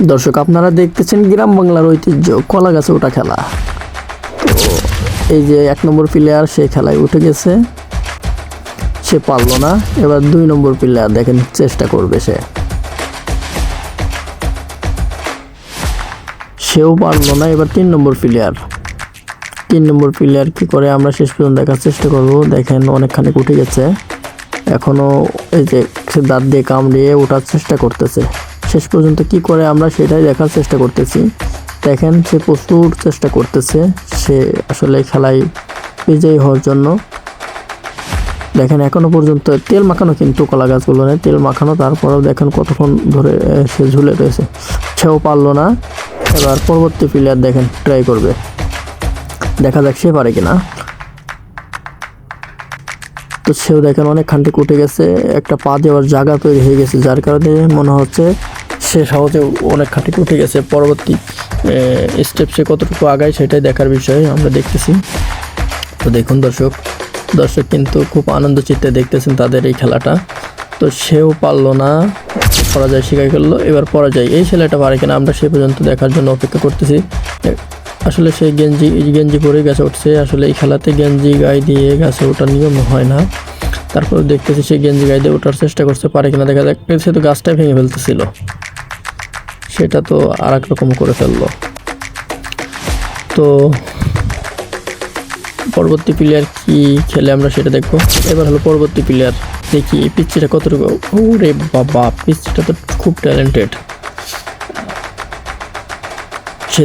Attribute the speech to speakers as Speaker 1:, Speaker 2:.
Speaker 1: দর্শক আপনারা দেখতেছেন গ্রাম বাংলার ঐতিহ্য কলা গাছে ওঠা খেলা। তো এই যে 1 নম্বর প্লেয়ার সে খেলায় উঠে গেছে, সে পারলো না। এবার 2 নম্বর প্লেয়ার দেখেন চেষ্টা করবে, সেও পারলো না। এবার 3 নম্বর প্লেয়ার কি করে আমরা শেষ পর্যন্ত দেখার চেষ্টা করব। দেখেন অনেকখানি উঠে গেছে, এখনো এই যে সে দাঁত দিয়ে কামড়িয়ে ওঠার চেষ্টা করতেছে। শেষ পর্যন্ত কি করে আমরা সেটাই দেখার চেষ্টা করতেছি। দেখেন সে প্রচুর চেষ্টা করতেছে, সে আসলে খেলায় বিজয়ী হওয়ার জন্য। দেখেন এখনো পর্যন্ত তেল মাখানো, কিন্তু কলা গাছগুলো নেই তেল মাখানো, তারপরেও দেখেন কতক্ষণ ধরে সে ঝুলে রয়েছে, সেও পারলো না। এবার পরবর্তী প্লেয়ার দেখেন ট্রাই করবে, দেখা যাক সে পারে কিনা। তো সেও দেখেন অনেকখানটি উঠে গেছে, একটা পা দেওয়ার জায়গা তৈরি হয়ে গেছে, যার কারণে মনে হচ্ছে সে সহজে অনেকখানটি উঠে গেছে। পরবর্তী স্টেপ সে কতটুকু আগায় সেটাই দেখার বিষয় আমরা দেখতেছি। তো দেখুন দর্শক কিন্তু খুব আনন্দ চিত্তে দেখতেছেন তাদের এই খেলাটা। তো সেও পারলো না, পরাজয় স্বীকার করলো। এবার পরাজয় এই ছেলেটা পারে কিনা আমরা সে পর্যন্ত দেখার জন্য অপেক্ষা করতেছি। আসলে সে গেঞ্জি পরে গাছে উঠছে। আসলে এই খেলাতে গেঞ্জি গায়ে দিয়ে গাছে ওঠার নিয়ম হয় না। তারপর দেখতেছি সে গেঞ্জি গায়ে দিয়ে ওঠার চেষ্টা করছে, পারে কিনা দেখা যাক। সে তো গাছটাই ভেঙে ফেলতেছিল, সেটা তো আর এক রকম করে ফেললো। তো পরবর্তী প্লেয়ার কি খেলে আমরা সেটা দেখবো। এবার হলো পরবর্তী প্লেয়ার, দেখি এই পিচ্চিটা কতটুকু। ওরে বাবা, পিচ্চিটা তো খুব ট্যালেন্টেড। সে